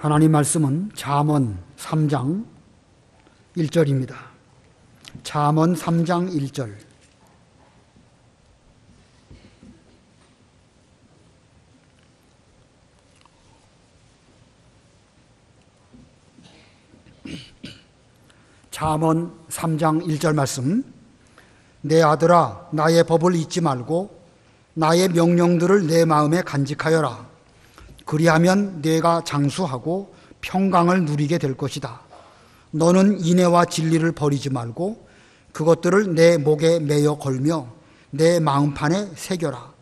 하나님 말씀은 잠언 3장 1절입니다. 잠언 3장 1절. 잠언 3장 1절 말씀. 내 아들아, 나의 법을 잊지 말고 나의 명령들을 내 마음에 간직하여라. 그리하면 내가 장수하고 평강을 누리게 될 것이다. 너는 인애와 진리를 버리지 말고 그것들을 내 목에 매여 걸며 내 마음판에 새겨라.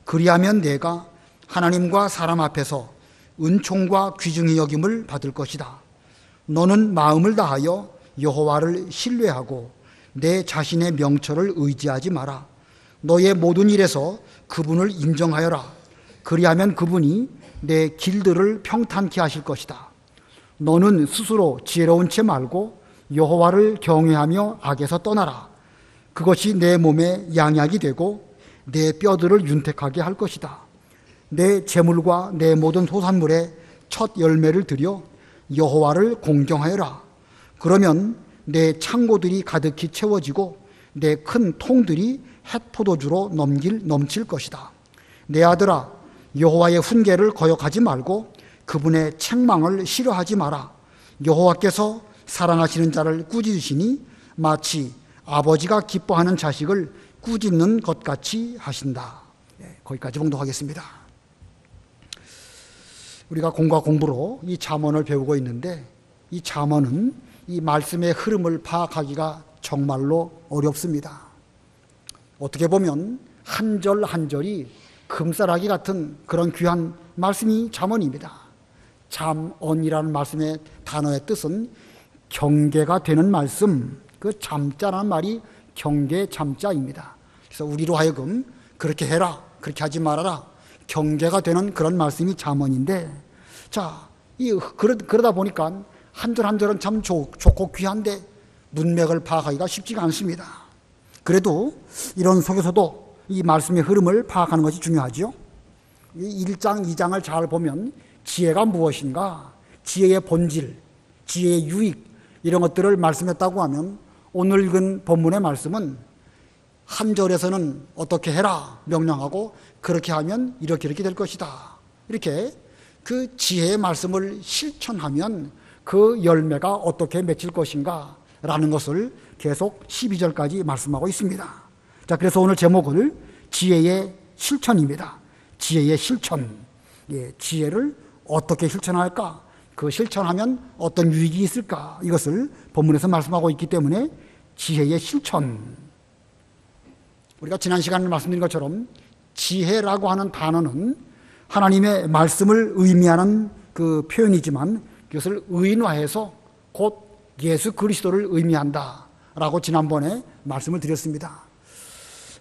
그리하면 내가 하나님과 사람 앞에서 은총과 귀중히 여김을 받을 것이다. 너는 마음을 다하여 여호와를 신뢰하고 내 자신의 명철을 의지하지 마라. 너의 모든 일에서 그분을 인정하여라. 그리하면 그분이 내 길들을 평탄케 하실 것이다. 너는 스스로 지혜로운 채 말고 여호와를 경외하며 악에서 떠나라. 그것이 내 몸에 양약이 되고 내 뼈들을 윤택하게 할 것이다. 내 재물과 내 모든 소산물의 첫 열매를 드려 여호와를 공경하여라. 그러면 내 창고들이 가득히 채워지고 내 큰 통들이 햇포도주로 넘칠 것이다. 내 아들아, 여호와의 훈계를 거역하지 말고 그분의 책망을 싫어하지 마라. 여호와께서 사랑하시는 자를 꾸짖으시니 마치 아버지가 기뻐하는 자식을 꾸짖는 것 같이 하신다. 거기까지 봉독하겠습니다. 우리가 공과 공부로 이 잠언을 배우고 있는데, 이 잠언은 이 말씀의 흐름을 파악하기가 정말로 어렵습니다. 어떻게 보면 한 절 한 절이 금싸라기 같은 그런 귀한 말씀이 잠언입니다. 잠언이라는 말씀의 단어의 뜻은 경계가 되는 말씀, 그 잠자라는 말이 경계 잠자입니다. 그래서 우리로 하여금 그렇게 해라, 그렇게 하지 말아라, 경계가 되는 그런 말씀이 잠언인데, 자, 그러다 보니까 한 절 한 절은 참 좋고 귀한데 문맥을 파악하기가 쉽지가 않습니다. 그래도 이런 속에서도 이 말씀의 흐름을 파악하는 것이 중요하죠. 1장, 2장을 잘 보면 지혜가 무엇인가, 지혜의 본질, 지혜의 유익, 이런 것들을 말씀했다고 하면 오늘 읽은 본문의 말씀은 한 절에서는 어떻게 해라 명령하고 그렇게 하면 이렇게 될 것이다. 이렇게 그 지혜의 말씀을 실천하면 그 열매가 어떻게 맺힐 것인가 라는 것을 계속 12절까지 말씀하고 있습니다. 자, 그래서 오늘 제목을 지혜의 실천입니다. 지혜의 실천. 지혜를 어떻게 실천할까? 그 실천하면 어떤 유익이 있을까? 이것을 본문에서 말씀하고 있기 때문에 지혜의 실천. 우리가 지난 시간에 말씀드린 것처럼 지혜라고 하는 단어는 하나님의 말씀을 의미하는 그 표현이지만 그것을 의인화해서 곧 예수 그리스도를 의미한다라고 지난번에 말씀을 드렸습니다.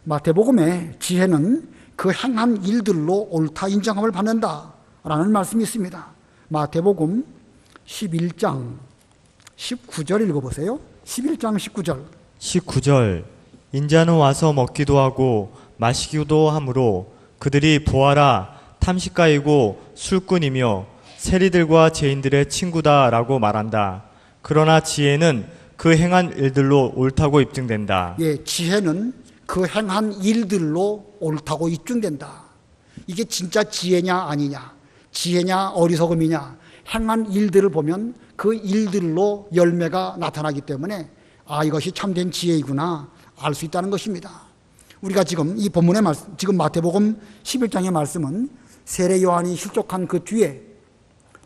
마태복음에 지혜는 그 행한 일들로 옳다 인정함을 받는다라는 말씀이 있습니다. 마태복음 11장 19절 읽어보세요. 11장 19절. 19절. 인자는 와서 먹기도 하고 마시기도 하므로 그들이 보아라 탐식가이고 술꾼이며 세리들과 죄인들의 친구다라고 말한다. 그러나 지혜는 그 행한 일들로 옳다고 입증된다. 지혜는 그 행한 일들로 옳다고 입증된다. 이게 진짜 지혜냐 아니냐, 지혜냐 어리석음이냐, 행한 일들을 보면 그 일들로 열매가 나타나기 때문에 이것이 참된 지혜이구나 알 수 있다는 것입니다. 우리가 지금 이 본문의 말씀, 지금 마태복음 11장의 말씀은 세례 요한이 실족한 그 뒤에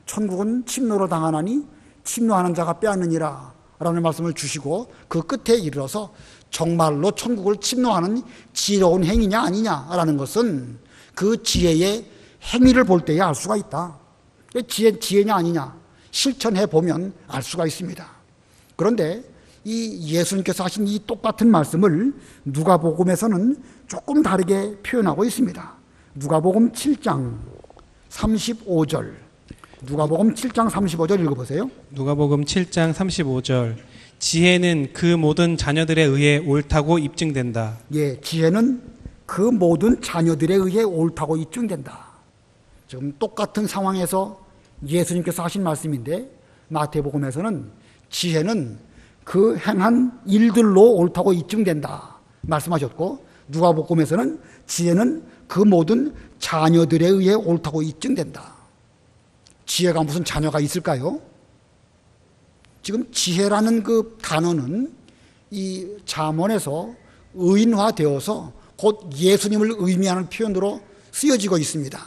천국은 침노로 당하나니 침노하는 자가 빼앗느니라 라는 말씀을 주시고 그 끝에 이르러서 정말로 천국을 침노하는 지혜로운 행위냐 아니냐라는 것은 그 지혜의 행위를 볼 때에 알 수가 있다. 지혜냐 아니냐 실천해 보면 알 수가 있습니다. 그런데 이 예수님께서 하신 이 똑같은 말씀을 누가복음에서는 조금 다르게 표현하고 있습니다. 누가복음 7장 35절. 누가복음 7장 35절 읽어보세요. 누가복음 7장 35절. 지혜는 그 모든 자녀들에 의해 옳다고 입증된다. 지혜는 그 모든 자녀들에 의해 옳다고 입증된다. 지금 똑같은 상황에서 예수님께서 하신 말씀인데, 마태복음에서는 지혜는 그 행한 일들로 옳다고 입증된다 말씀하셨고, 누가복음에서는 지혜는 그 모든 자녀들에 의해 옳다고 입증된다. 지혜가 무슨 자녀가 있을까요? 지금 지혜라는 그 단어는 이 잠언에서 의인화되어서 곧 예수님을 의미하는 표현으로 쓰여지고 있습니다.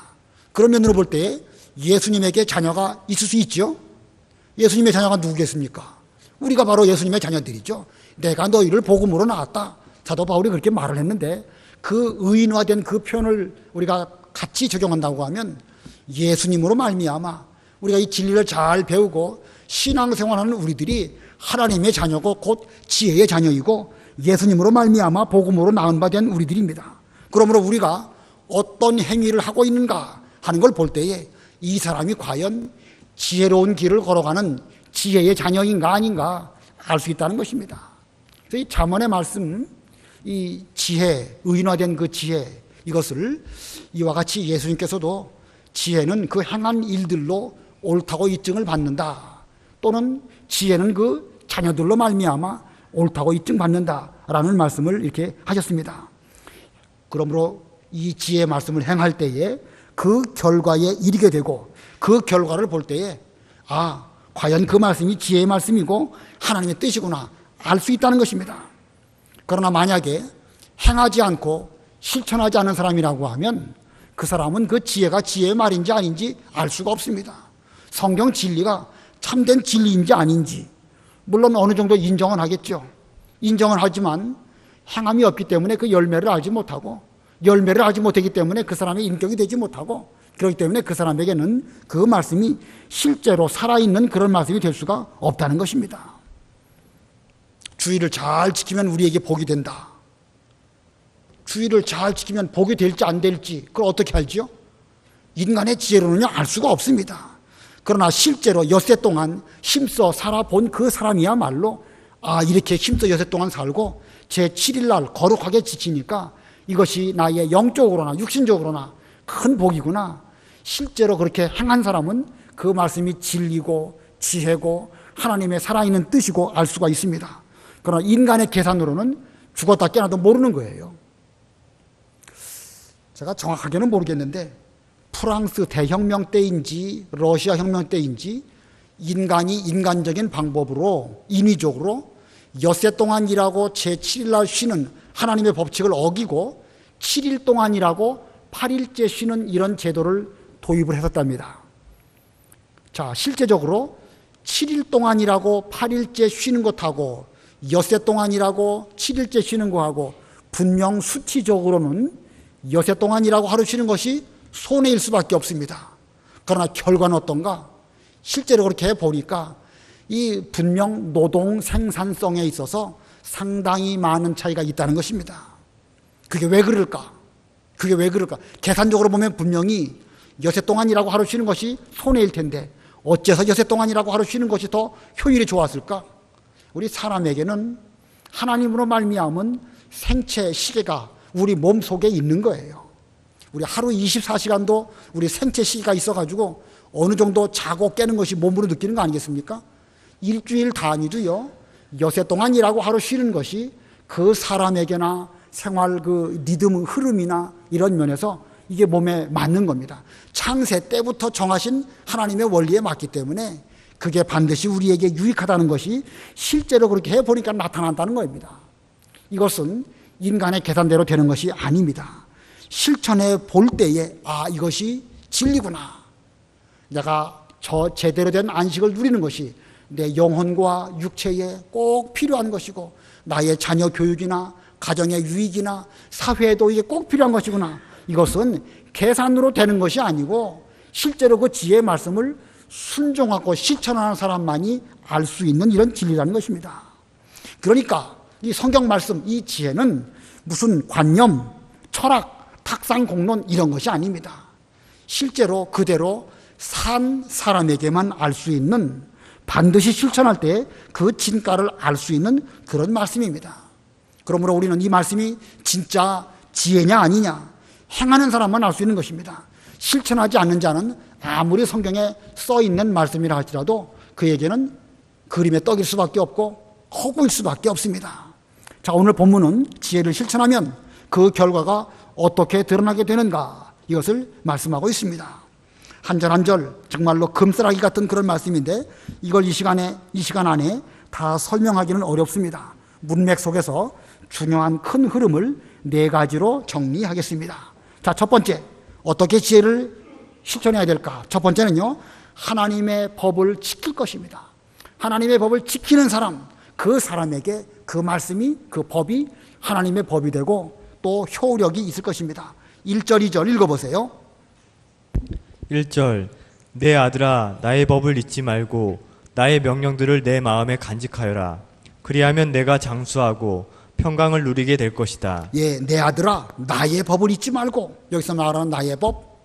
그런 면으로 볼 때 예수님에게 자녀가 있을 수 있죠. 예수님의 자녀가 누구겠습니까? 우리가 바로 예수님의 자녀들이죠. 내가 너희를 복음으로 낳았다. 사도 바울이 그렇게 말을 했는데, 그 의인화된 그 표현을 우리가 같이 적용한다고 하면 예수님으로 말미암아 우리가 이 진리를 잘 배우고 신앙생활하는 우리들이 하나님의 자녀고 곧 지혜의 자녀이고 예수님으로 말미암아 복음으로 낳은 바 된 우리들입니다. 그러므로 우리가 어떤 행위를 하고 있는가 하는 걸 볼 때에 이 사람이 과연 지혜로운 길을 걸어가는 지혜의 자녀인가 아닌가 알 수 있다는 것입니다. 그래서 이 잠언의 말씀, 이 지혜, 의인화된 그 지혜, 이것을 이와 같이 예수님께서도 지혜는 그 행한 일들로 옳다고 입증을 받는다, 또는 지혜는 그 자녀들로 말미암아 옳다고 입증받는다라는 말씀을 이렇게 하셨습니다. 그러므로 이 지혜의 말씀을 행할 때에 그 결과에 이르게 되고, 그 결과를 볼 때에 과연 그 말씀이 지혜의 말씀이고 하나님의 뜻이구나 알 수 있다는 것입니다. 그러나 만약에 행하지 않고 실천하지 않은 사람이라고 하면 그 사람은 그 지혜가 지혜의 말인지 아닌지 알 수가 없습니다. 성경 진리가 참된 진리인지 아닌지 물론 어느 정도 인정은 하겠죠. 인정은 하지만 행함이 없기 때문에 그 열매를 알지 못하고, 열매를 알지 못하기 때문에 그 사람의 인격이 되지 못하고, 그렇기 때문에 그 사람에게는 그 말씀이 실제로 살아있는 그런 말씀이 될 수가 없다는 것입니다. 주의를 잘 지키면 우리에게 복이 된다. 주의를 잘 지키면 복이 될지 안 될지 그걸 어떻게 알지요? 인간의 지혜로는요 알 수가 없습니다. 그러나 실제로 엿새 동안 힘써 살아본 그 사람이야말로 이렇게 힘써 엿새 동안 살고 제7일 날 거룩하게 지키니까 이것이 나의 영적으로나 육신적으로나 큰 복이구나. 실제로 그렇게 행한 사람은 그 말씀이 진리고 지혜고 하나님의 살아있는 뜻이고 알 수가 있습니다. 그러나 인간의 계산으로는 죽었다 깨어나도 모르는 거예요. 제가 정확하게는 모르겠는데 프랑스 대혁명 때인지 러시아 혁명 때인지 인간이 인간적인 방법으로 인위적으로 엿새 동안 일하고 제7일 날 쉬는 하나님의 법칙을 어기고 7일 동안 일하고 8일째 쉬는 이런 제도를 도입을 했었답니다. 자, 실제적으로 7일 동안 일하고 8일째 쉬는 것하고 엿새 동안 일하고 7일째 쉬는 것하고 분명 수치적으로는 엿새 동안 일하고 하루 쉬는 것이 손해일 수밖에 없습니다. 그러나 결과는 어떤가? 실제로 그렇게 보니까 이 분명 노동 생산성에 있어서 상당히 많은 차이가 있다는 것입니다. 그게 왜 그럴까? 그게 왜 그럴까? 계산적으로 보면 분명히 엿새 동안 일하고 하루 쉬는 것이 손해일 텐데 어째서 엿새 동안 일하고 하루 쉬는 것이 더 효율이 좋았을까? 우리 사람에게는 하나님으로 말미암은 생체 시계가 우리 몸 속에 있는 거예요. 우리 하루 24시간도 우리 생체 시계가 있어가지고 어느 정도 자고 깨는 것이 몸으로 느끼는 거 아니겠습니까? 일주일 단위도요, 엿새 동안 일하고 하루 쉬는 것이 그 사람에게나 생활 그 리듬 흐름이나 이런 면에서 이게 몸에 맞는 겁니다. 창세 때부터 정하신 하나님의 원리에 맞기 때문에 그게 반드시 우리에게 유익하다는 것이 실제로 그렇게 해보니까 나타난다는 겁니다. 이것은 인간의 계산대로 되는 것이 아닙니다. 실천해 볼 때에 이것이 진리구나. 내가 제대로 된 안식을 누리는 것이 내 영혼과 육체에 꼭 필요한 것이고 나의 자녀 교육이나 가정의 유익이나 사회에도 이게 꼭 필요한 것이구나. 이것은 계산으로 되는 것이 아니고 실제로 그 지혜의 말씀을 순종하고 실천하는 사람만이 알 수 있는 이런 진리라는 것입니다. 그러니까 이 성경 말씀, 이 지혜는 무슨 관념, 철학, 탁상 공론 이런 것이 아닙니다. 실제로 그대로 산 사람에게만 알 수 있는, 반드시 실천할 때 그 진가를 알 수 있는 그런 말씀입니다. 그러므로 우리는 이 말씀이 진짜 지혜냐 아니냐 행하는 사람만 알 수 있는 것입니다. 실천하지 않는 자는 아무리 성경에 써 있는 말씀이라 할지라도 그에게는 그림의 떡일 수밖에 없고 허구일 수밖에 없습니다. 자, 오늘 본문은 지혜를 실천하면 그 결과가 어떻게 드러나게 되는가, 이것을 말씀하고 있습니다. 한 절 한 절 정말로 금싸라기 같은 그런 말씀인데 이걸 이 시간 안에 다 설명하기는 어렵습니다. 문맥 속에서 중요한 큰 흐름을 네 가지로 정리하겠습니다. 자, 첫 번째, 어떻게 지혜를 실천해야 될까? 첫 번째는요, 하나님의 법을 지킬 것입니다. 하나님의 법을 지키는 사람, 그 사람에게 그 말씀이, 그 법이 하나님의 법이 되고 또 효력이 있을 것입니다. 1절, 2절 읽어보세요. 1절 내 아들아 나의 법을 잊지 말고 나의 명령들을 내 마음에 간직하여라. 그리하면 내가 장수하고 평강을 누리게 될 것이다. 예, 내 아들아 나의 법을 잊지 말고, 여기서 말하는 나의 법,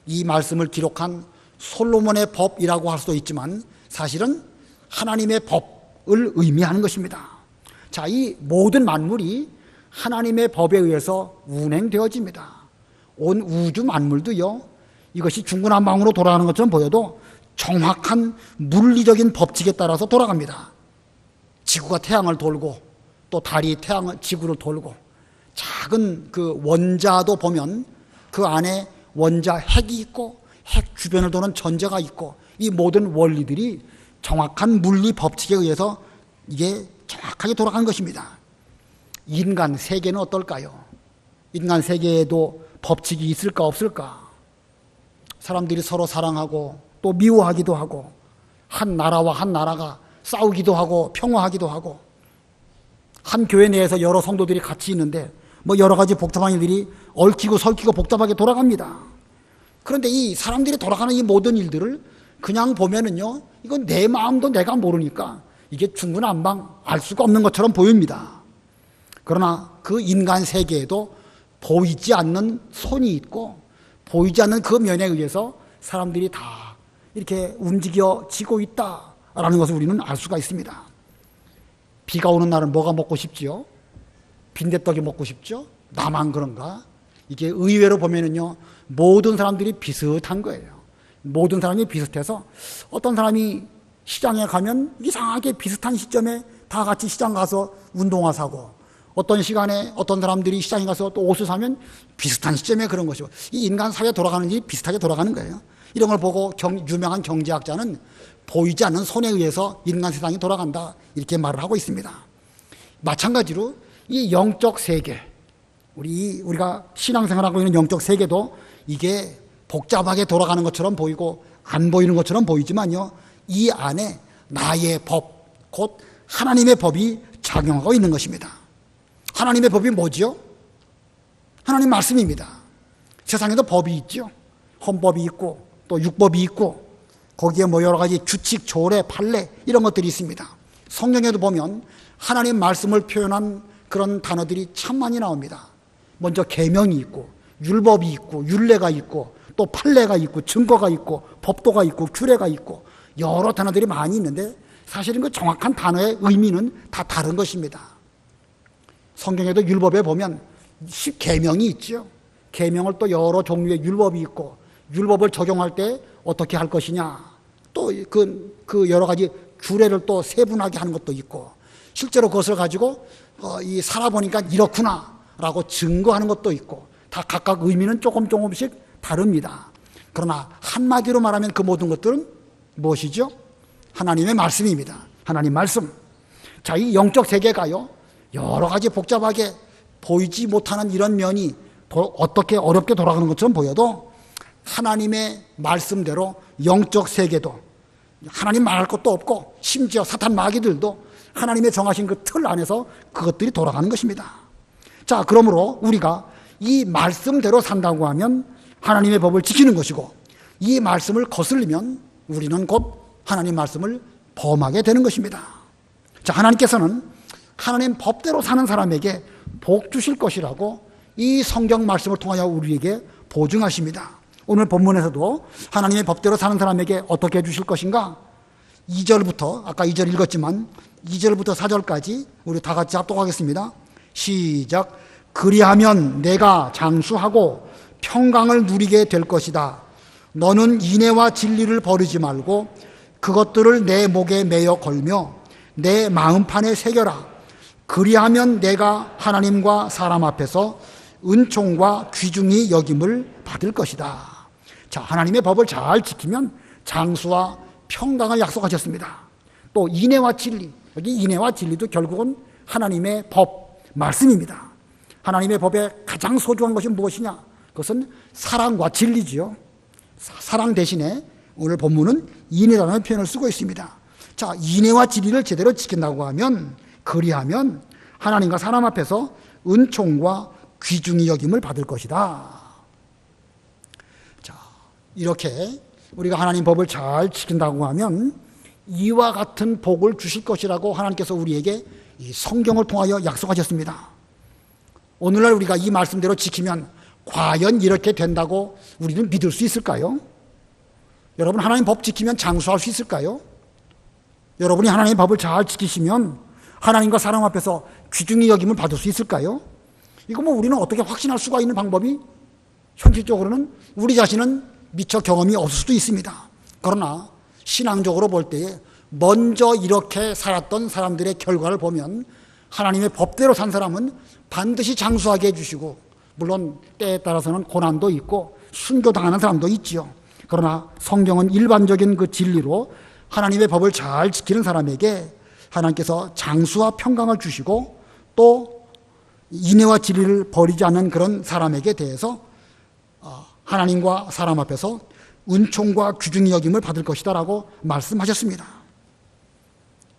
이 말씀을 기록한 솔로몬의 법이라고 할 수도 있지만 사실은 하나님의 법을 의미하는 것입니다. 자, 이 모든 만물이 하나님의 법에 의해서 운행되어집니다. 온 우주 만물도요, 이것이 중구난방으로 돌아가는 것처럼 보여도 정확한 물리적인 법칙에 따라서 돌아갑니다. 지구가 태양을 돌고 또 달이 지구를 돌고, 작은 그 원자도 보면 그 안에 원자 핵이 있고 핵 주변을 도는 전자가 있고, 이 모든 원리들이 정확한 물리 법칙에 의해서 이게 정확하게 돌아가는 것입니다. 인간 세계는 어떨까요? 인간 세계에도 법칙이 있을까 없을까? 사람들이 서로 사랑하고 또 미워하기도 하고, 한 나라와 한 나라가 싸우기도 하고 평화하기도 하고, 한 교회 내에서 여러 성도들이 같이 있는데 뭐 여러 가지 복잡한 일들이 얽히고 설키고 복잡하게 돌아갑니다. 그런데 이 사람들이 돌아가는 이 모든 일들을 그냥 보면은요, 이건 내 마음도 내가 모르니까 이게 중구난방 알 수가 없는 것처럼 보입니다. 그러나 그 인간 세계에도 보이지 않는 손이 있고 보이지 않는 그 면에 의해서 사람들이 다 이렇게 움직여지고 있다라는 것을 우리는 알 수가 있습니다. 비가 오는 날은 뭐가 먹고 싶지요? 빈대떡이 먹고 싶죠? 나만 그런가? 이게 의외로 보면은요, 모든 사람들이 비슷한 거예요. 모든 사람이 비슷해서 어떤 사람이 시장에 가면 이상하게 비슷한 시점에 다 같이 시장 가서 운동화 사고, 어떤 시간에 어떤 사람들이 시장에 가서 또 옷을 사면 비슷한 시점에 그런 것이고, 이 인간 사회 돌아가는 일이 비슷하게 돌아가는 거예요. 이런 걸 보고 유명한 경제학자는 보이지 않는 손에 의해서 인간 세상이 돌아간다, 이렇게 말을 하고 있습니다. 마찬가지로 이 영적 세계, 우리가 신앙생활하고 있는 영적 세계도 이게 복잡하게 돌아가는 것처럼 보이고 안 보이는 것처럼 보이지만요, 이 안에 나의 법, 곧 하나님의 법이 작용하고 있는 것입니다. 하나님의 법이 뭐지요? 하나님 말씀입니다. 세상에도 법이 있죠. 헌법이 있고 또 율법이 있고 거기에 뭐 여러 가지 규칙, 조례, 판례 이런 것들이 있습니다. 성경에도 보면 하나님 말씀을 표현한 그런 단어들이 참 많이 나옵니다. 먼저 계명이 있고 율법이 있고 율례가 있고 또 판례가 있고 증거가 있고 법도가 있고 규례가 있고 여러 단어들이 많이 있는데 사실은 그 정확한 단어의 의미는 다 다른 것입니다. 성경에도 율법에 보면 계명이 있죠. 계명을 또 여러 종류의 율법이 있고 율법을 적용할 때 어떻게 할 것이냐, 또 그 여러 가지 규례를 또 세분하게 하는 것도 있고, 실제로 그것을 가지고 살아보니까 이렇구나라고 증거하는 것도 있고, 다 각각 의미는 조금씩 다릅니다. 그러나 한마디로 말하면 그 모든 것들은 무엇이죠? 하나님의 말씀입니다. 하나님 말씀. 자, 이 영적 세계가요, 여러 가지 복잡하게 보이지 못하는 이런 면이 어떻게 어렵게 돌아가는 것처럼 보여도 하나님의 말씀대로 영적 세계도 하나님 말할 것도 없고 심지어 사탄 마귀들도 하나님의 정하신 그 틀 안에서 그것들이 돌아가는 것입니다. 자, 그러므로 우리가 이 말씀대로 산다고 하면 하나님의 법을 지키는 것이고, 이 말씀을 거슬리면 우리는 곧 하나님 말씀을 범하게 되는 것입니다. 자, 하나님께서는 하나님 법대로 사는 사람에게 복 주실 것이라고 이 성경 말씀을 통하여 우리에게 보증하십니다. 오늘 본문에서도 하나님의 법대로 사는 사람에게 어떻게 해주실 것인가? 2절부터, 아까 2절 읽었지만 2절부터 4절까지 우리 다 같이 합독하겠습니다. 시작. 그리하면 내가 장수하고 평강을 누리게 될 것이다. 너는 인애와 진리를 버리지 말고 그것들을 내 목에 매어 걸며 내 마음판에 새겨라. 그리하면 내가 하나님과 사람 앞에서 은총과 귀중히 여김을 받을 것이다. 자, 하나님의 법을 잘 지키면 장수와 평강을 약속하셨습니다. 또 인애와 진리, 여기 인애와 진리도 결국은 하나님의 법, 말씀입니다. 하나님의 법에 가장 소중한 것이 무엇이냐? 그것은 사랑과 진리지요. 사랑 대신에 오늘 본문은 인애라는 표현을 쓰고 있습니다. 자, 인애와 진리를 제대로 지킨다고 하면, 그리하면 하나님과 사람 앞에서 은총과 귀중히 여김을 받을 것이다. 자, 이렇게 우리가 하나님 법을 잘 지킨다고 하면 이와 같은 복을 주실 것이라고 하나님께서 우리에게 이 성경을 통하여 약속하셨습니다. 오늘날 우리가 이 말씀대로 지키면 과연 이렇게 된다고 우리는 믿을 수 있을까요? 여러분, 하나님 법 지키면 장수할 수 있을까요? 여러분이 하나님의 법을 잘 지키시면 하나님과 사람 앞에서 귀중히 여김을 받을 수 있을까요? 이거 뭐 우리는 어떻게 확신할 수가 있는 방법이 현실적으로는 우리 자신은 미처 경험이 없을 수도 있습니다. 그러나 신앙적으로 볼 때에 먼저 이렇게 살았던 사람들의 결과를 보면 하나님의 법대로 산 사람은 반드시 장수하게 해주시고, 물론 때에 따라서는 고난도 있고 순교당하는 사람도 있지요. 그러나 성경은 일반적인 그 진리로 하나님의 법을 잘 지키는 사람에게 하나님께서 장수와 평강을 주시고, 또 인애와 진리를 버리지 않는 그런 사람에게 대해서 하나님과 사람 앞에서 은총과 귀중히 여김을 받을 것이다 라고 말씀하셨습니다.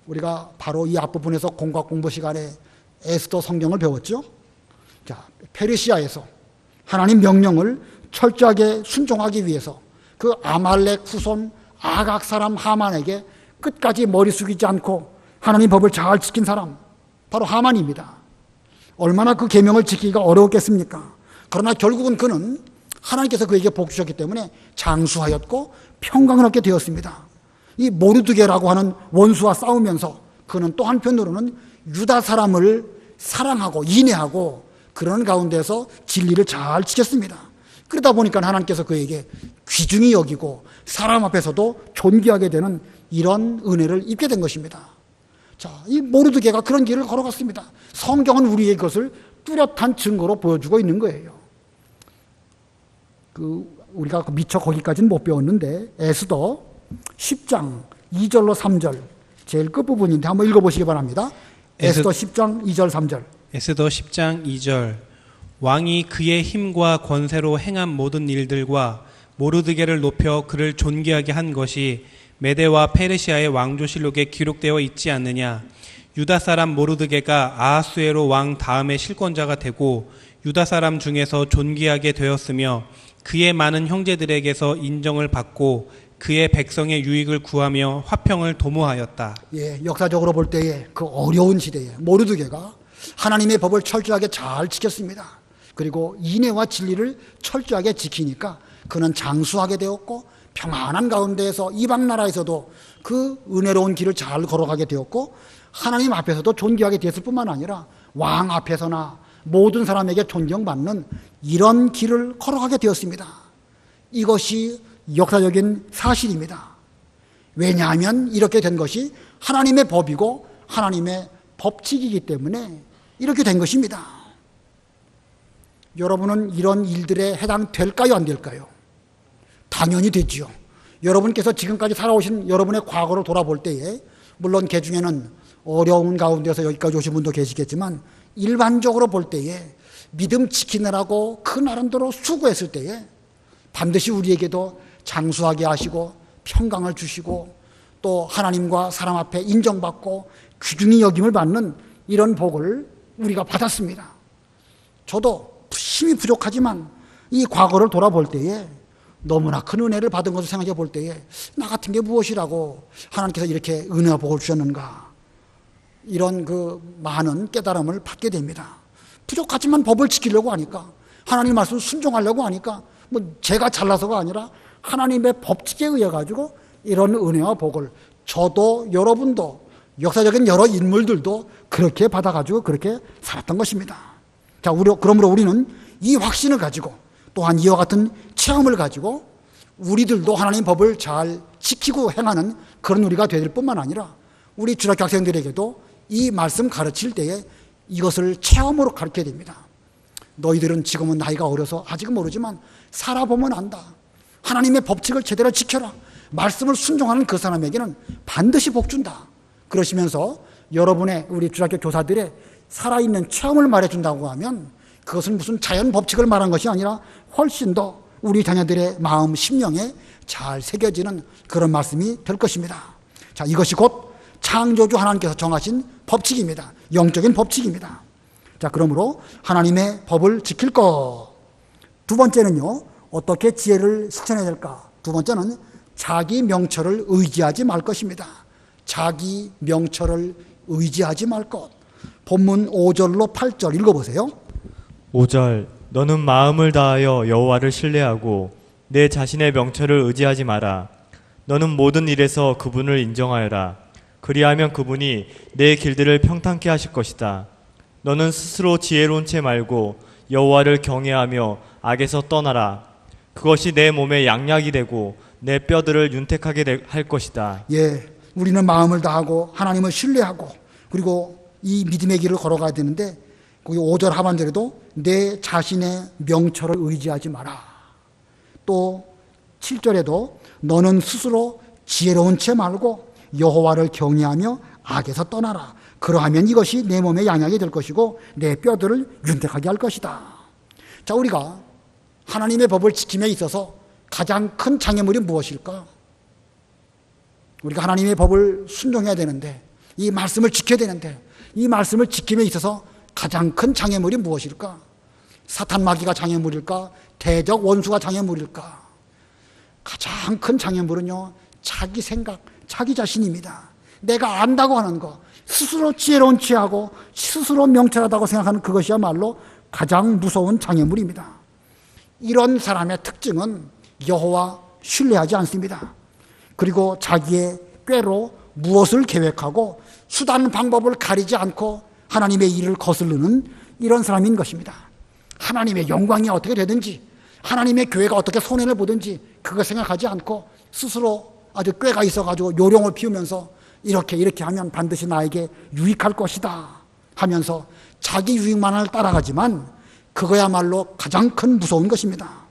우리가 바로 이 앞부분에서 공과 공부 시간에 에스더 성경을 배웠죠. 자, 페르시아에서 하나님 명령을 철저하게 순종하기 위해서 그 아말렉 후손 아각 사람 하만에게 끝까지 머리 숙이지 않고 하나님 법을 잘 지킨 사람, 바로 하만입니다. 얼마나 그 계명을 지키기가 어려웠겠습니까? 그러나 결국은 그는 하나님께서 그에게 복 주셨기 때문에 장수하였고 평강을 얻게 되었습니다. 이 모르드게라고 하는 원수와 싸우면서 그는 또 한편으로는 유다 사람을 사랑하고 인애하고 그런 가운데서 진리를 잘 지켰습니다. 그러다 보니까 하나님께서 그에게 귀중히 여기고 사람 앞에서도 존귀하게 되는 이런 은혜를 입게 된 것입니다. 자, 이 모르드게가 그런 길을 걸어갔습니다. 성경은 우리에게 그것을 뚜렷한 증거로 보여주고 있는 거예요. 우리가 미처 거기까지는 못 배웠는데 에스더 10장 2절로 3절 제일 끝부분인데 한번 읽어보시기 바랍니다. 에스더 10장 2절 3절. 에스더 10장 2절. 왕이 그의 힘과 권세로 행한 모든 일들과 모르드게를 높여 그를 존귀하게 한 것이 메대와 페르시아의 왕조실록에 기록되어 있지 않느냐. 유다 사람 모르드게가 아하수에로 왕 다음의 실권자가 되고 유다 사람 중에서 존귀하게 되었으며 그의 많은 형제들에게서 인정을 받고 그의 백성의 유익을 구하며 화평을 도모하였다. 예, 역사적으로 볼 때에 그 어려운 시대에 모르드게가 하나님의 법을 철저하게 잘 지켰습니다. 그리고 인애와 진리를 철저하게 지키니까 그는 장수하게 되었고 평안한 가운데에서 이방 나라에서도 그 은혜로운 길을 잘 걸어가게 되었고 하나님 앞에서도 존귀하게 됐을 뿐만 아니라 왕 앞에서나 모든 사람에게 존경받는 이런 길을 걸어가게 되었습니다. 이것이 역사적인 사실입니다. 왜냐하면 이렇게 된 것이 하나님의 법이고 하나님의 법칙이기 때문에 이렇게 된 것입니다. 여러분은 이런 일들에 해당될까요, 안 될까요? 당연히 되지요. 여러분께서 지금까지 살아오신 여러분의 과거를 돌아볼 때에 물론 그 중에는 어려운 가운데서 여기까지 오신 분도 계시겠지만 일반적으로 볼 때에 믿음 지키느라고 그 나름대로 수고했을 때에 반드시 우리에게도 장수하게 하시고 평강을 주시고 또 하나님과 사람 앞에 인정받고 귀중히 여김을 받는 이런 복을 우리가 받았습니다. 저도 힘이 부족하지만 이 과거를 돌아볼 때에 너무나 큰 은혜를 받은 것을 생각해 볼 때에 나 같은 게 무엇이라고 하나님께서 이렇게 은혜와 복을 주셨는가, 이런 그 많은 깨달음을 받게 됩니다. 부족하지만 법을 지키려고 하니까, 하나님 말씀을 순종하려고 하니까 뭐 제가 잘나서가 아니라 하나님의 법칙에 의해 가지고 이런 은혜와 복을 저도 여러분도 역사적인 여러 인물들도 그렇게 받아가지고 그렇게 살았던 것입니다. 자, 그러므로 우리는 이 확신을 가지고 또한 이와 같은 체험을 가지고 우리들도 하나님 법을 잘 지키고 행하는 그런 우리가 되될 뿐만 아니라 우리 주일학교 학생들에게도 이 말씀 가르칠 때에 이것을 체험으로 가르쳐야 됩니다. 너희들은 지금은 나이가 어려서 아직은 모르지만 살아보면 안다. 하나님의 법칙을 제대로 지켜라. 말씀을 순종하는 그 사람에게는 반드시 복 준다. 그러시면서 여러분의 우리 주일학교 교사들의 살아있는 체험을 말해준다고 하면 그것은 무슨 자연 법칙을 말한 것이 아니라 훨씬 더 우리 자녀들의 마음 심령에 잘 새겨지는 그런 말씀이 될 것입니다. 자, 이것이 곧 창조주 하나님께서 정하신 법칙입니다. 영적인 법칙입니다. 자, 그러므로 하나님의 법을 지킬 것. 두 번째는요, 어떻게 지혜를 실천해야 될까? 두 번째는 자기 명철을 의지하지 말 것입니다. 자기 명철을 의지하지 말 것. 본문 5절로 8절 읽어보세요. 5절 너는 마음을 다하여 여호와를 신뢰하고 내 자신의 명철을 의지하지 마라. 너는 모든 일에서 그분을 인정하여라. 그리하면 그분이 내 길들을 평탄케 하실 것이다. 너는 스스로 지혜로운 채 말고 여호와를 경외하며 악에서 떠나라. 그것이 내 몸에 양약이 되고 내 뼈들을 윤택하게 할 것이다. 예, 우리는 마음을 다하고 하나님을 신뢰하고 그리고 이 믿음의 길을 걸어가야 되는데 거기 5절 하반절에도 내 자신의 명철을 의지하지 마라. 또 7절에도 너는 스스로 지혜로운 채 말고 여호와를 경외하며 악에서 떠나라. 그러하면 이것이 내 몸에 양약이 될 것이고 내 뼈들을 윤택하게 할 것이다. 자, 우리가 하나님의 법을 지킴에 있어서 가장 큰 장애물이 무엇일까? 우리가 하나님의 법을 순종해야 되는데 이 말씀을 지켜야 되는데 이 말씀을 지킴에 있어서 가장 큰 장애물이 무엇일까? 사탄 마귀가 장애물일까? 대적 원수가 장애물일까? 가장 큰 장애물은요, 자기 생각, 자기 자신입니다. 내가 안다고 하는 거, 스스로 지혜로운 체하고 스스로 명철하다고 생각하는 그것이야말로 가장 무서운 장애물입니다. 이런 사람의 특징은 여호와 신뢰하지 않습니다. 그리고 자기의 꾀로 무엇을 계획하고 수단 방법을 가리지 않고 하나님의 일을 거스르는 이런 사람인 것입니다. 하나님의 영광이 어떻게 되든지 하나님의 교회가 어떻게 손해를 보든지 그거 생각하지 않고 스스로 아주 꾀가 있어가지고 요령을 피우면서 이렇게 하면 반드시 나에게 유익할 것이다 하면서 자기 유익만을 따라가지만 그거야말로 가장 큰 무서운 것입니다.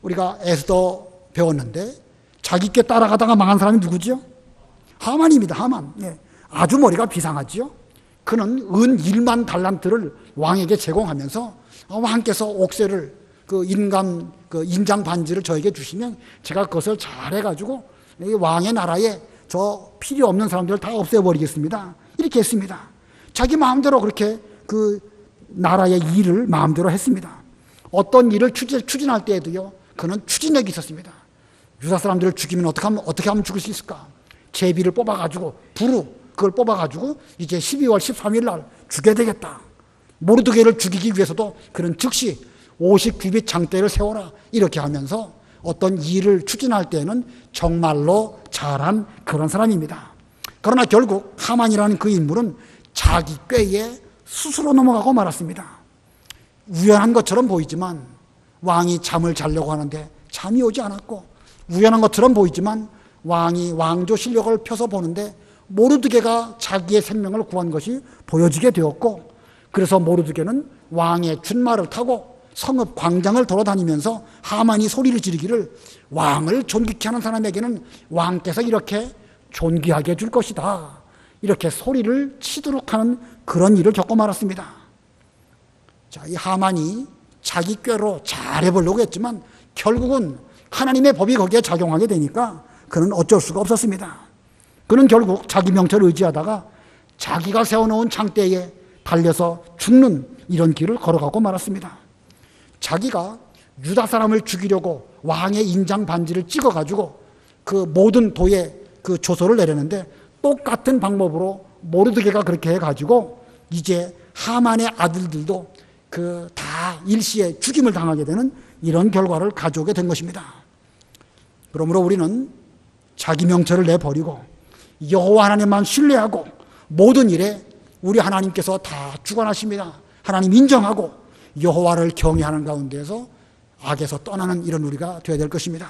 우리가 에스더 배웠는데 자기 께 따라가다가 망한 사람이 누구죠? 하만입니다. 하만. 예. 아주 머리가 비상하지요. 그는 은 1만 달란트를 왕에게 제공하면서 왕께서 옥새를 인장 반지를 저에게 주시면 제가 그것을 잘 해가지고 왕의 나라에 저 필요 없는 사람들을 다 없애버리겠습니다. 이렇게 했습니다. 자기 마음대로 그렇게 그 나라의 일을 마음대로 했습니다. 어떤 일을 추진할 때에도요, 그는 추진력이 있었습니다. 유다 사람들을 죽이면 어떻게 하면 죽을 수 있을까? 제비를 뽑아가지고 그걸 뽑아가지고 이제 12월 13일 날 죽여야 되겠다. 모르드게를 죽이기 위해서도 그는 즉시 50규빗 장대를 세워라 이렇게 하면서 어떤 일을 추진할 때는 정말로 잘한 그런 사람입니다. 그러나 결국 하만이라는 그 인물은 자기 꾀에 스스로 넘어가고 말았습니다. 우연한 것처럼 보이지만 왕이 잠을 자려고 하는데 잠이 오지 않았고, 우연한 것처럼 보이지만 왕이 왕조 실력을 펴서 보는데 모르드게가 자기의 생명을 구한 것이 보여지게 되었고, 그래서 모르드게는 왕의 준말을 타고 성읍 광장을 돌아다니면서 하만이 소리를 지르기를 왕을 존귀케 하는 사람에게는 왕께서 이렇게 존귀하게 해줄 것이다, 이렇게 소리를 치도록 하는 그런 일을 겪고 말았습니다. 자, 이 하만이 자기 꾀로 잘 해보려고 했지만 결국은 하나님의 법이 거기에 작용하게 되니까 그는 어쩔 수가 없었습니다. 그는 결국 자기 명철을 의지하다가 자기가 세워놓은 창대에 달려서 죽는 이런 길을 걸어가고 말았습니다. 자기가 유다 사람을 죽이려고 왕의 인장 반지를 찍어가지고 그 모든 도에 그 조서를 내렸는데 똑같은 방법으로 모르드게가 그렇게 해가지고 이제 하만의 아들들도 그 다 일시에 죽임을 당하게 되는 이런 결과를 가져오게 된 것입니다. 그러므로 우리는 자기 명철을 내버리고 여호와 하나님만 신뢰하고 모든 일에 우리 하나님께서 다 주관하십니다. 하나님 인정하고 여호와를 경외하는 가운데에서 악에서 떠나는 이런 우리가 되어야 될 것입니다.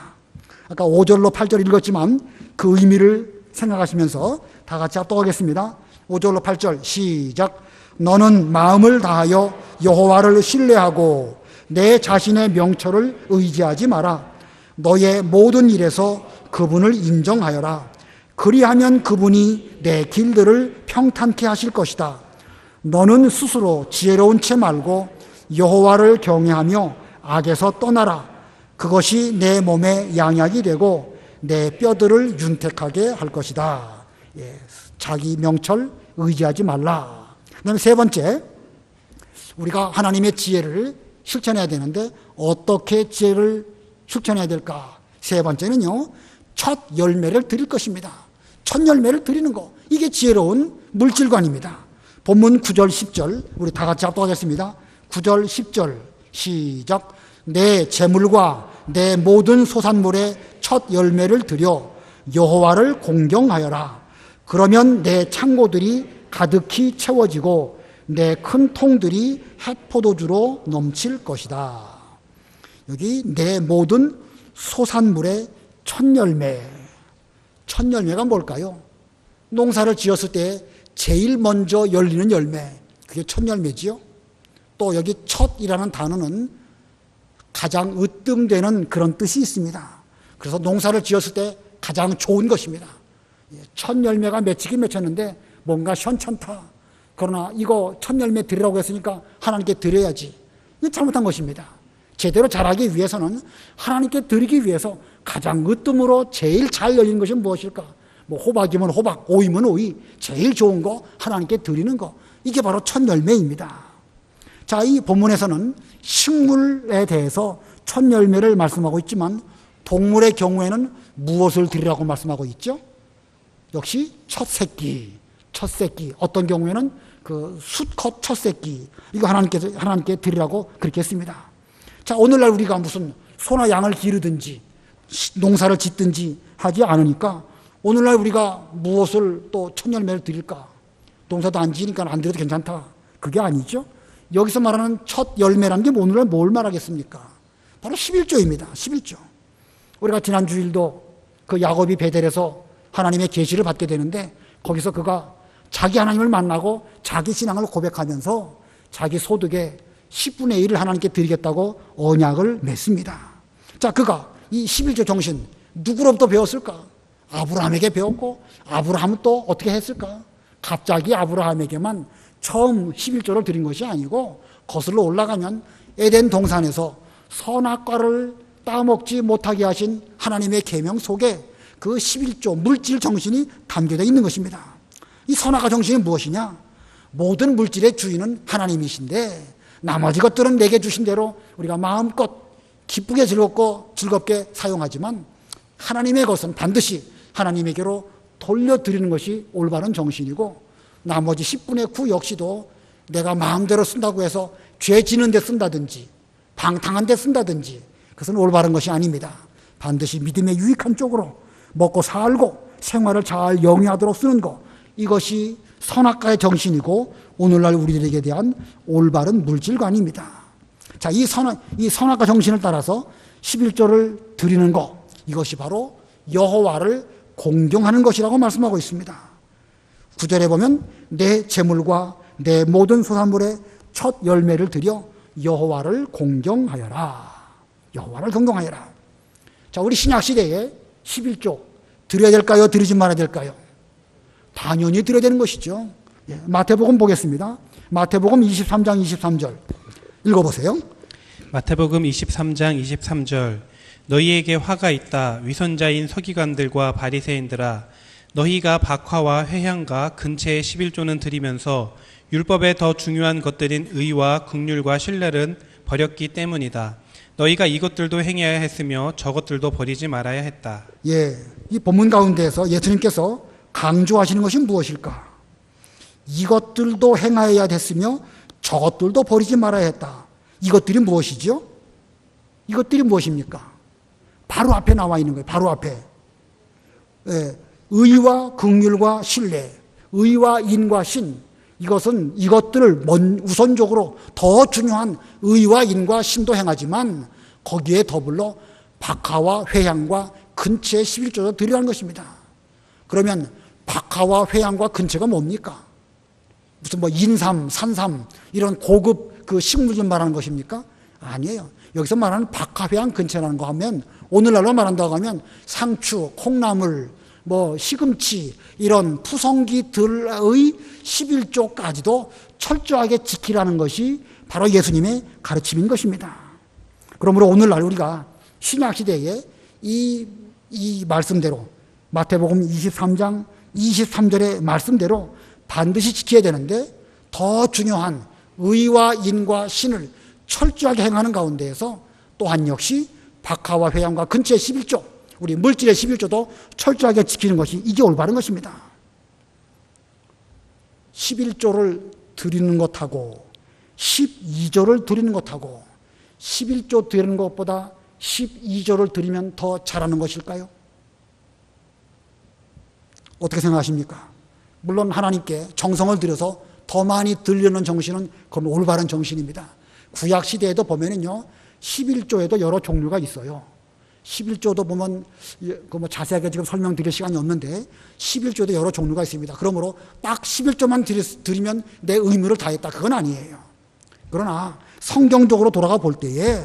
아까 5절로 8절 읽었지만 그 의미를 생각하시면서 다 같이 합독하겠습니다. 5절로 8절 시작. 너는 마음을 다하여 여호와를 신뢰하고 내 자신의 명철을 의지하지 마라. 너의 모든 일에서 그분을 인정하여라. 그리하면 그분이 내 길들을 평탄케 하실 것이다. 너는 스스로 지혜로운 채 말고 여호와를 경외하며 악에서 떠나라. 그것이 내 몸에 양약이 되고 내 뼈들을 윤택하게 할 것이다. 예, 자기 명철 의지하지 말라. 그다음에 세 번째, 우리가 하나님의 지혜를 실천해야 되는데 어떻게 지혜를 실천해야 될까? 세 번째는요, 첫 열매를 드릴 것입니다. 첫 열매를 드리는 거, 이게 지혜로운 물질관입니다. 본문 9절 10절 우리 다 같이 합독하겠습니다. 9절 10절 시작. 내 재물과 내 모든 소산물의 첫 열매를 드려 여호와를 공경하여라. 그러면 내 창고들이 가득히 채워지고 내 큰 통들이 햇포도주로 넘칠 것이다. 여기 내 모든 소산물의 첫 열매. 첫 열매가 뭘까요? 농사를 지었을 때 제일 먼저 열리는 열매, 그게 첫 열매지요. 또 여기 첫이라는 단어는 가장 으뜸되는 그런 뜻이 있습니다. 그래서 농사를 지었을 때 가장 좋은 것입니다. 첫 열매가 맺히긴 맺혔는데 뭔가 현찮다. 그러나 이거 첫 열매 드리라고 했으니까 하나님께 드려야지. 이거 잘못한 것입니다. 제대로 자라기 위해서는 하나님께 드리기 위해서 가장 으뜸으로 제일 잘 열린 것이 무엇일까? 뭐 호박이면 호박, 오이면 오이, 제일 좋은 거 하나님께 드리는 거, 이게 바로 첫 열매입니다. 자, 이 본문에서는 식물에 대해서 첫 열매를 말씀하고 있지만 동물의 경우에는 무엇을 드리라고 말씀하고 있죠? 역시 첫 새끼. 어떤 경우에는 그 수컷 첫 새끼, 이거 하나님께 드리라고 그렇게 했습니다. 자, 오늘날 우리가 무슨 소나 양을 기르든지 농사를 짓든지 하지 않으니까 오늘날 우리가 무엇을 또 첫 열매를 드릴까? 농사도 안 지니까 안 드려도 괜찮다. 그게 아니죠. 여기서 말하는 첫 열매라는 게 오늘날 뭘 말하겠습니까? 바로 11조입니다. 11조. 우리가 지난 주일도 그 야곱이 베델에서 하나님의 계시를 받게 되는데 거기서 그가 자기 하나님을 만나고 자기 신앙을 고백하면서 자기 소득의 10분의 1을 하나님께 드리겠다고 언약을 맺습니다. 자, 그가 이 11조 정신 누구로부터 배웠을까? 아브라함에게 배웠고, 아브라함은 또 어떻게 했을까? 갑자기 아브라함에게만 처음 11조를 드린 것이 아니고 거슬러 올라가면 에덴 동산에서 선악과를 따먹지 못하게 하신 하나님의 계명 속에 그 11조 물질 정신이 담겨져 있는 것입니다. 이 선악과 정신이 무엇이냐? 모든 물질의 주인은 하나님이신데 나머지 것들은 내게 주신 대로 우리가 마음껏 기쁘게 즐겁게 사용하지만 하나님의 것은 반드시 하나님에게로 돌려드리는 것이 올바른 정신이고 나머지 10분의 9 역시도 내가 마음대로 쓴다고 해서 죄 지는 데 쓴다든지 방탕한 데 쓴다든지 그것은 올바른 것이 아닙니다. 반드시 믿음에 유익한 쪽으로 먹고 살고 생활을 잘 영위하도록 쓰는 것, 이것이 선악과의 정신이고 오늘날 우리들에게 대한 올바른 물질관입니다. 자, 이 선악과 정신을 따라서 11조를 드리는 것, 이것이 바로 여호와를 공경하는 것이라고 말씀하고 있습니다. 9절에 보면 내 재물과 내 모든 소산물의 첫 열매를 드려 여호와를 공경하여라. 여호와를 공경하여라. 자, 우리 신약 시대에 11조 드려야 될까요? 드리지 말아야 될까요? 당연히 드려야 되는 것이죠. 예, 마태복음 보겠습니다. 마태복음 23장 23절 읽어보세요. 마태복음 23장 23절 너희에게 화가 있다. 위선자인 서기관들과 바리새인들아, 너희가 박화와 회향과 근체의 11조는 드리면서 율법에 더 중요한 것들인 의와 긍휼과 신뢰를 버렸기 때문이다. 너희가 이것들도 행해야 했으며 저것들도 버리지 말아야 했다. 예, 이 본문 가운데에서 예수님께서 강조하시는 것이 무엇일까? 이것들도 행하여야 됐으며 저것들도 버리지 말아야 했다. 이것들이 무엇이죠? 이것들이 무엇입니까? 바로 앞에 나와 있는 거예요. 바로 앞에. 예, 의와 긍휼과 신뢰, 의와 인과 신, 이것들을 우선적으로 더 중요한 의와 인과 신도 행하지만 거기에 더불어 박하와 회향과 근채의 11조도 드리라는 것입니다. 그러면 박하와 회향과 근채가 뭡니까? 무슨 뭐 인삼, 산삼 이런 고급 그 식물들 말하는 것입니까? 아니에요. 여기서 말하는 박하, 회향, 근채라는 거 하면 오늘날로 말한다고 하면 상추, 콩나물, 뭐 시금치 이런 푸성기들의 11조까지도 철저하게 지키라는 것이 바로 예수님의 가르침인 것입니다. 그러므로 오늘날 우리가 신약시대에 이 말씀대로 마태복음 23장 23절의 말씀대로 반드시 지켜야 되는데 더 중요한 의와 인과 신을 철저하게 행하는 가운데에서 또한 역시 박하와 회향과 근처의 11조, 우리 물질의 11조도 철저하게 지키는 것이 이게 올바른 것입니다. 11조를 드리는 것하고 12조를 드리는 것하고 11조 드리는 것보다 12조를 드리면 더 잘하는 것일까요? 어떻게 생각하십니까? 물론 하나님께 정성을 들여서 더 많이 드리려는 정신은 그건 올바른 정신입니다. 구약 시대에도 보면은요, 11조에도 여러 종류가 있어요. 11조도 보면 그 뭐 자세하게 지금 설명드릴 시간이 없는데 11조도 여러 종류가 있습니다. 그러므로 딱 11조만 드리면 내 의무를 다했다. 그건 아니에요. 그러나 성경적으로 돌아가 볼 때에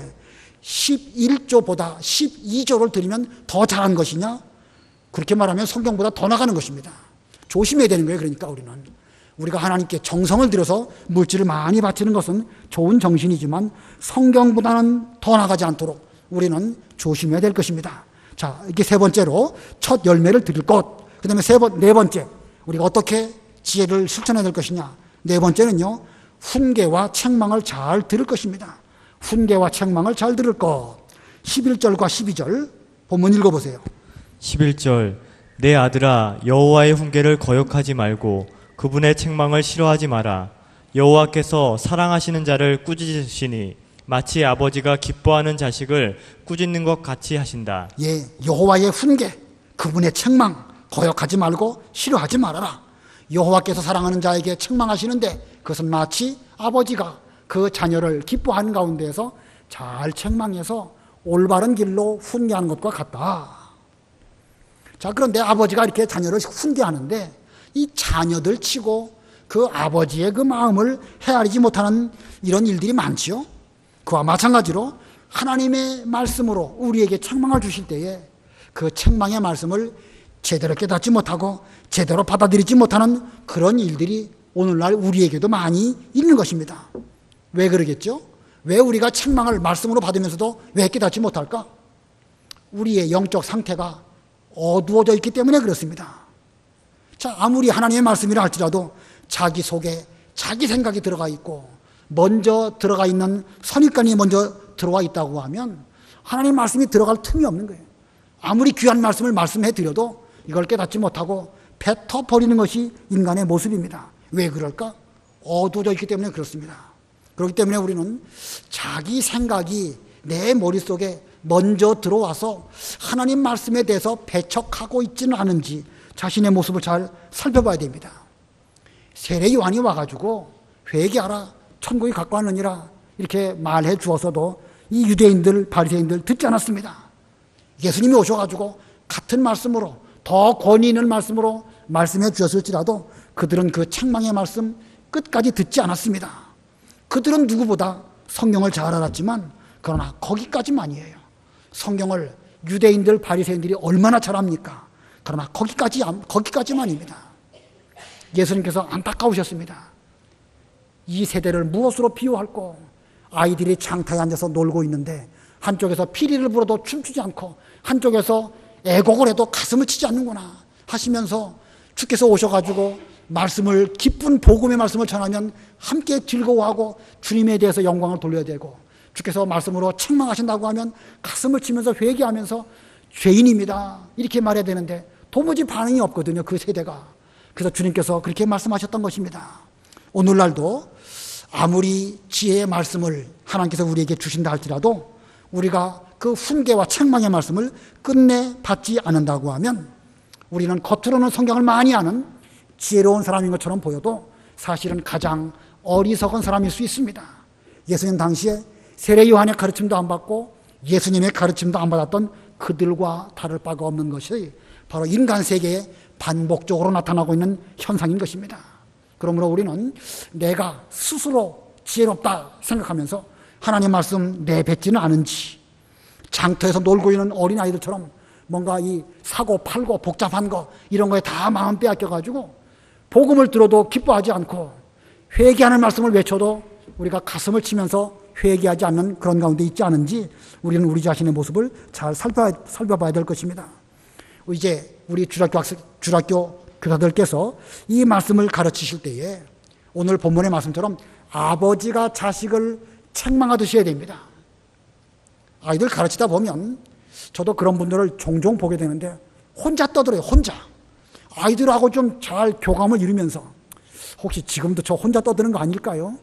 11조보다 12조를 드리면 더 잘한 것이냐? 그렇게 말하면 성경보다 더 나가는 것입니다. 조심해야 되는 거예요. 그러니까 우리가 하나님께 정성을 들여서 물질을 많이 바치는 것은 좋은 정신이지만 성경보다는 더 나가지 않도록 우리는 조심해야 될 것입니다. 자, 이게 세 번째로 첫 열매를 드릴 것. 그 다음에 네 번째, 우리가 어떻게 지혜를 실천해야 될 것이냐. 네 번째는요, 훈계와 책망을 잘 들을 것입니다. 훈계와 책망을 잘 들을 것. 11절과 12절 본문 읽어보세요. 11절 내 아들아 여호와의 훈계를 거역하지 말고 그분의 책망을 싫어하지 마라. 여호와께서 사랑하시는 자를 꾸짖으시니 마치 아버지가 기뻐하는 자식을 꾸짖는 것 같이 하신다. 예, 여호와의 훈계, 그분의 책망 거역하지 말고 싫어하지 말아라. 여호와께서 사랑하는 자에게 책망하시는데 그것은 마치 아버지가 그 자녀를 기뻐하는 가운데에서 잘 책망해서 올바른 길로 훈계하는 것과 같다. 자, 그런데 아버지가 이렇게 자녀를 훈계하는데 이 자녀들 치고 그 아버지의 그 마음을 헤아리지 못하는 이런 일들이 많지요. 그와 마찬가지로 하나님의 말씀으로 우리에게 책망을 주실 때에 그 책망의 말씀을 제대로 깨닫지 못하고 제대로 받아들이지 못하는 그런 일들이 오늘날 우리에게도 많이 있는 것입니다. 왜 그러겠죠? 왜 우리가 책망을 말씀으로 받으면서도 왜 깨닫지 못할까? 우리의 영적 상태가 어두워져 있기 때문에 그렇습니다. 자, 아무리 하나님의 말씀이라 할지라도 자기 속에 자기 생각이 들어가 있고 먼저 들어가 있는 선입관이 먼저 들어와 있다고 하면 하나님의 말씀이 들어갈 틈이 없는 거예요. 아무리 귀한 말씀을 말씀해 드려도 이걸 깨닫지 못하고 뱉어버리는 것이 인간의 모습입니다. 왜 그럴까? 어두워져 있기 때문에 그렇습니다. 그렇기 때문에 우리는 자기 생각이 내 머릿속에 먼저 들어와서 하나님 말씀에 대해서 배척하고 있지는 않은지 자신의 모습을 잘 살펴봐야 됩니다. 세례 요한이 와가지고 회개하라, 천국이 가까웠느니라 이렇게 말해 주어서도 이 유대인들, 바리새인들 듣지 않았습니다. 예수님이 오셔가지고 같은 말씀으로 더 권위 있는 말씀으로 말씀해 주셨을지라도 그들은 그 책망의 말씀 끝까지 듣지 않았습니다. 그들은 누구보다 성경을 잘 알았지만 그러나 거기까지만이에요. 성경을 유대인들, 바리새인들이 얼마나 잘 압니까? 그러나 거기까지만입니다. 예수님께서 안타까우셨습니다. 이 세대를 무엇으로 비유할꼬? 아이들이 창타에 앉아서 놀고 있는데 한쪽에서 피리를 불어도 춤추지 않고 한쪽에서 애곡을 해도 가슴을 치지 않는구나 하시면서 주께서 오셔가지고 말씀을 기쁜 복음의 말씀을 전하면 함께 즐거워하고 주님에 대해서 영광을 돌려야 되고 주께서 말씀으로 책망하신다고 하면 가슴을 치면서 회개하면서 죄인입니다 이렇게 말해야 되는데 도무지 반응이 없거든요. 그 세대가. 그래서 주님께서 그렇게 말씀하셨던 것입니다. 오늘날도 아무리 지혜의 말씀을 하나님께서 우리에게 주신다 할지라도 우리가 그 훈계와 책망의 말씀을 끝내 받지 않는다고 하면 우리는 겉으로는 성경을 많이 아는 지혜로운 사람인 것처럼 보여도 사실은 가장 어리석은 사람일 수 있습니다. 예수님 당시에 세례 요한의 가르침도 안 받고 예수님의 가르침도 안 받았던 그들과 다를 바가 없는 것이 바로 인간 세계에 반복적으로 나타나고 있는 현상인 것입니다. 그러므로 우리는 내가 스스로 지혜롭다 생각하면서 하나님 말씀 내뱉지는 않은지, 장터에서 놀고 있는 어린아이들처럼 뭔가 이 사고 팔고 복잡한 거 이런 거에 다 마음 빼앗겨가지고 복음을 들어도 기뻐하지 않고 회개하는 말씀을 외쳐도 우리가 가슴을 치면서 회개하지 않는 그런 가운데 있지 않은지 우리는 우리 자신의 모습을 잘 살펴봐야 될 것입니다. 이제 우리 주일학교 교사들께서 이 말씀을 가르치실 때에 오늘 본문의 말씀처럼 아버지가 자식을 책망하듯이 해야 됩니다. 아이들 가르치다 보면 저도 그런 분들을 종종 보게 되는데 혼자 떠들어요. 혼자. 아이들하고 좀 잘 교감을 이루면서 혹시 지금도 저 혼자 떠드는 거 아닐까요?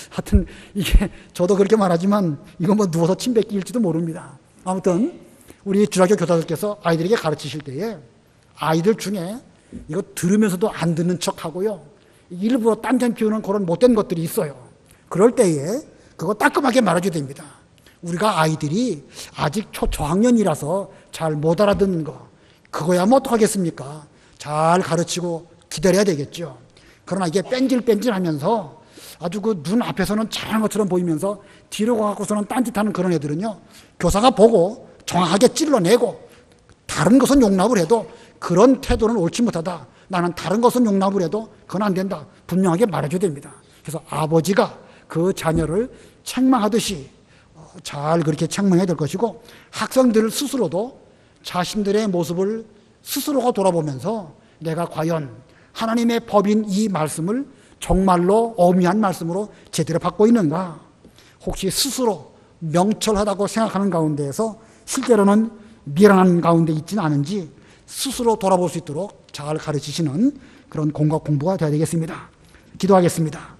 하여튼 이게 저도 그렇게 말하지만 이건 뭐 누워서 침 뱉기일지도 모릅니다. 아무튼 우리 주일학교 교사들께서 아이들에게 가르치실 때에 아이들 중에 이거 들으면서도 안 듣는 척하고요, 일부러 딴전 피우는 그런 못된 것들이 있어요. 그럴 때에 그거 따끔하게 말해줘야 됩니다. 우리가 아이들이 아직 저학년이라서 잘 못 알아듣는 거, 그거야 뭐 어떡하겠습니까? 잘 가르치고 기다려야 되겠죠. 그러나 이게 뺀질뺀질하면서 아주 그 눈 앞에서는 잘하는 것처럼 보이면서 뒤로 가고서는 딴짓하는 그런 애들은요, 교사가 보고 정확하게 찔러내고 다른 것은 용납을 해도 그런 태도는 옳지 못하다, 나는 다른 것은 용납을 해도 그건 안 된다, 분명하게 말해줘야 됩니다. 그래서 아버지가 그 자녀를 책망하듯이 잘 그렇게 책망해야 될 것이고, 학생들 스스로도 자신들의 모습을 스스로가 돌아보면서 내가 과연 하나님의 법인 이 말씀을 정말로 어미한 말씀으로 제대로 받고 있는가, 혹시 스스로 명철하다고 생각하는 가운데에서 실제로는 미련한 가운데 있지는 않은지 스스로 돌아볼 수 있도록 잘 가르치시는 그런 공부가 되어야 되겠습니다. 기도하겠습니다.